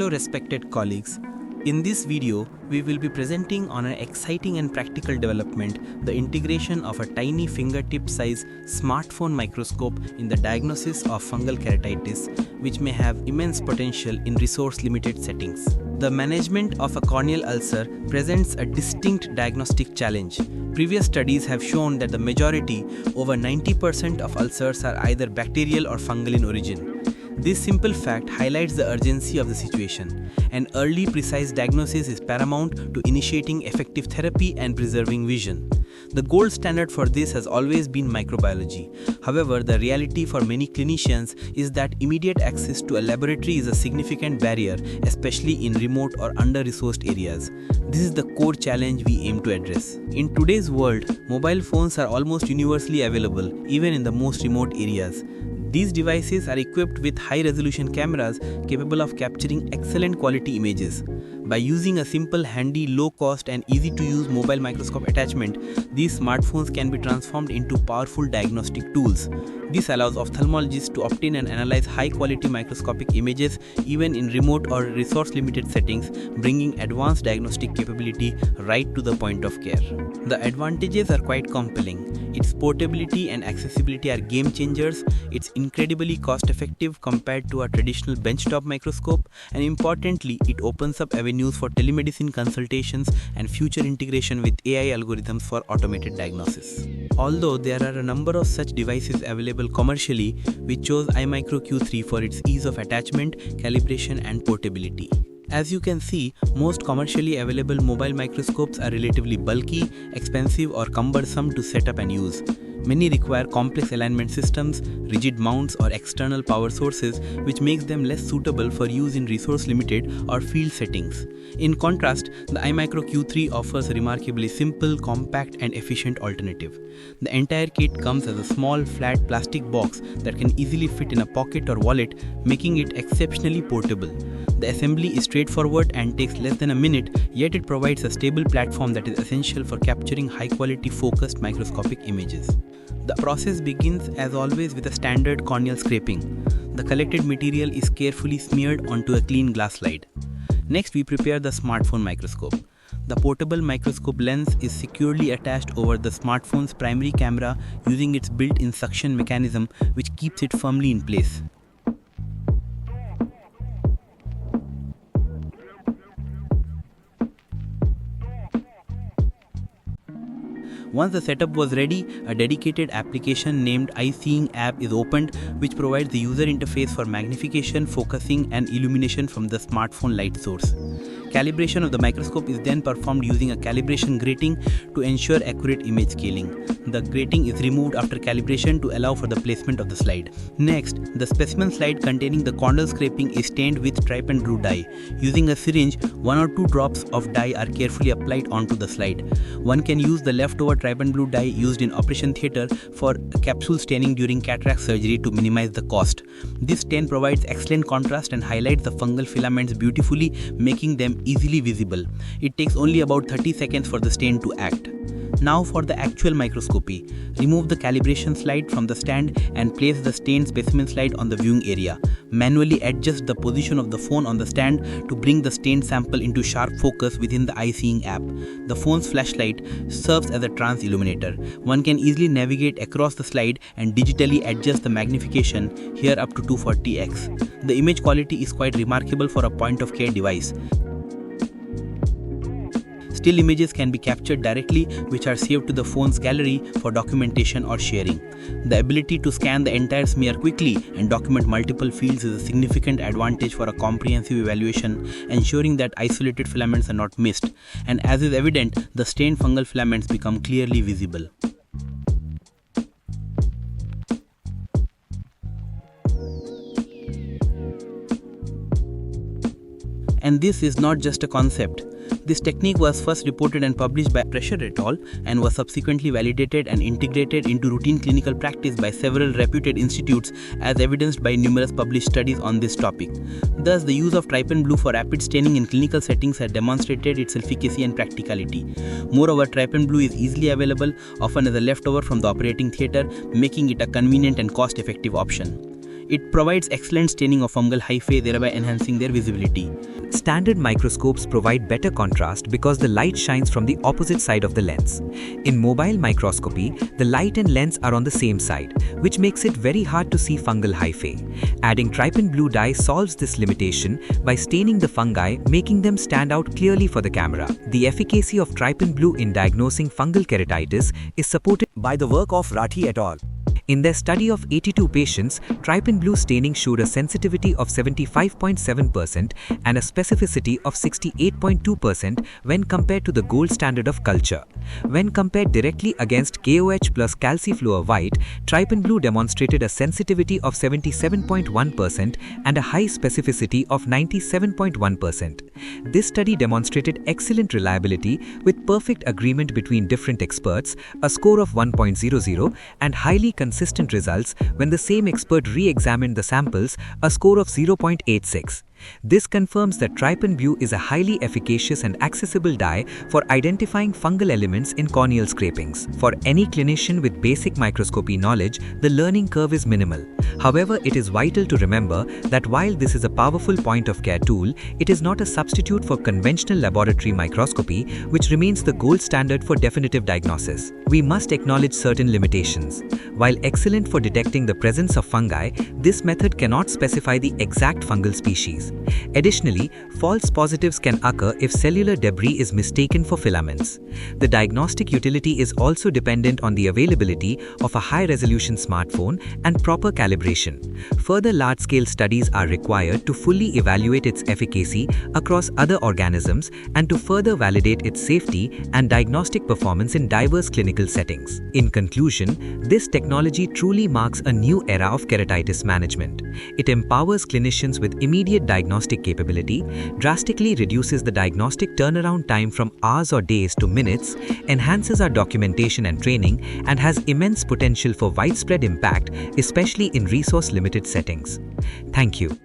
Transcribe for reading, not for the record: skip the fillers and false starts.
Hello respected colleagues. In this video, we will be presenting on an exciting and practical development, the integration of a tiny fingertip size smartphone microscope in the diagnosis of fungal keratitis, which may have immense potential in resource-limited settings. The management of a corneal ulcer presents a distinct diagnostic challenge. Previous studies have shown that the majority, over 90% of ulcers are either bacterial or fungal in origin. This simple fact highlights the urgency of the situation. An early, precise diagnosis is paramount to initiating effective therapy and preserving vision. The gold standard for this has always been microbiology. However, the reality for many clinicians is that immediate access to a laboratory is a significant barrier, especially in remote or under-resourced areas. This is the core challenge we aim to address. In today's world, mobile phones are almost universally available, even in the most remote areas. These devices are equipped with high-resolution cameras capable of capturing excellent quality images. By using a simple, handy, low-cost and easy-to-use mobile microscope attachment, these smartphones can be transformed into powerful diagnostic tools. This allows ophthalmologists to obtain and analyze high-quality microscopic images even in remote or resource-limited settings, bringing advanced diagnostic capability right to the point of care. The advantages are quite compelling. Its portability and accessibility are game changers. It's incredibly cost-effective compared to a traditional benchtop microscope, and importantly, it opens up avenues for telemedicine consultations and future integration with AI algorithms for automated diagnosis. Although there are a number of such devices available commercially, we chose iMicro Q3 for its ease of attachment, calibration, and portability. As you can see, most commercially available mobile microscopes are relatively bulky, expensive, or cumbersome to set up and use. Many require complex alignment systems, rigid mounts, or external power sources, which makes them less suitable for use in resource-limited or field settings. In contrast, the iMicro Q3 offers a remarkably simple, compact, and efficient alternative. The entire kit comes as a small, flat plastic box that can easily fit in a pocket or wallet, making it exceptionally portable. The assembly is straightforward and takes less than a minute, yet it provides a stable platform that is essential for capturing high-quality focused microscopic images. The process begins as always with a standard corneal scraping. The collected material is carefully smeared onto a clean glass slide. Next, we prepare the smartphone microscope. The portable microscope lens is securely attached over the smartphone's primary camera using its built-in suction mechanism, which keeps it firmly in place. Once the setup was ready, a dedicated application named iSeeing app is opened, which provides the user interface for magnification, focusing, and illumination from the smartphone light source. Calibration of the microscope is then performed using a calibration grating to ensure accurate image scaling. The grating is removed after calibration to allow for the placement of the slide. Next, the specimen slide containing the corneal scraping is stained with Trypan Blue dye. Using a syringe, 1 or 2 drops of dye are carefully applied onto the slide. One can use the leftover Trypan Blue dye used in operation theatre for capsule staining during cataract surgery to minimize the cost. This stain provides excellent contrast and highlights the fungal filaments beautifully, making them easily visible. It takes only about 30 seconds for the stain to act. Now for the actual microscopy. Remove the calibration slide from the stand and place the stained specimen slide on the viewing area. Manually adjust the position of the phone on the stand to bring the stained sample into sharp focus within the iSeeing app. The phone's flashlight serves as a trans illuminator. One can easily navigate across the slide and digitally adjust the magnification, here up to 240x. The image quality is quite remarkable for a point-of-care device. Still images can be captured directly, which are saved to the phone's gallery for documentation or sharing. The ability to scan the entire smear quickly and document multiple fields is a significant advantage for a comprehensive evaluation, ensuring that isolated filaments are not missed. And as is evident, the stained fungal filaments become clearly visible. And this is not just a concept. This technique was first reported and published by Pressure et al. And was subsequently validated and integrated into routine clinical practice by several reputed institutes, as evidenced by numerous published studies on this topic. Thus, the use of Trypan Blue for rapid staining in clinical settings has demonstrated its efficacy and practicality. Moreover, Trypan Blue is easily available, often as a leftover from the operating theatre, making it a convenient and cost-effective option. It provides excellent staining of fungal hyphae, thereby enhancing their visibility. Standard microscopes provide better contrast because the light shines from the opposite side of the lens. In mobile microscopy, the light and lens are on the same side, which makes it very hard to see fungal hyphae. Adding Trypan Blue dye solves this limitation by staining the fungi, making them stand out clearly for the camera. The efficacy of Trypan Blue in diagnosing fungal keratitis is supported by the work of Rathi et al. In their study of 82 patients, Trypan Blue staining showed a sensitivity of 75.7% and a specificity of 68.2% when compared to the gold standard of culture. When compared directly against KOH plus calcifluor white, Trypan Blue demonstrated a sensitivity of 77.1% and a high specificity of 97.1%. This study demonstrated excellent reliability with perfect agreement between different experts, a score of 1.00, and highly consistent results when the same expert re-examined the samples, a score of 0.86. This confirms that Trypan Blue is a highly efficacious and accessible dye for identifying fungal elements in corneal scrapings. For any clinician with basic microscopy knowledge, the learning curve is minimal. However, it is vital to remember that while this is a powerful point-of-care tool, it is not a substitute for conventional laboratory microscopy, which remains the gold standard for definitive diagnosis. We must acknowledge certain limitations. While excellent for detecting the presence of fungi, this method cannot specify the exact fungal species. Additionally, false positives can occur if cellular debris is mistaken for filaments. The diagnostic utility is also dependent on the availability of a high-resolution smartphone and proper calibration. Further large-scale studies are required to fully evaluate its efficacy across other organisms and to further validate its safety and diagnostic performance in diverse clinical settings. In conclusion, this technology truly marks a new era of keratitis management. It empowers clinicians with immediate diagnostic capability, drastically reduces the diagnostic turnaround time from hours or days to minutes, enhances our documentation and training, and has immense potential for widespread impact, especially in resource-limited settings. Thank you.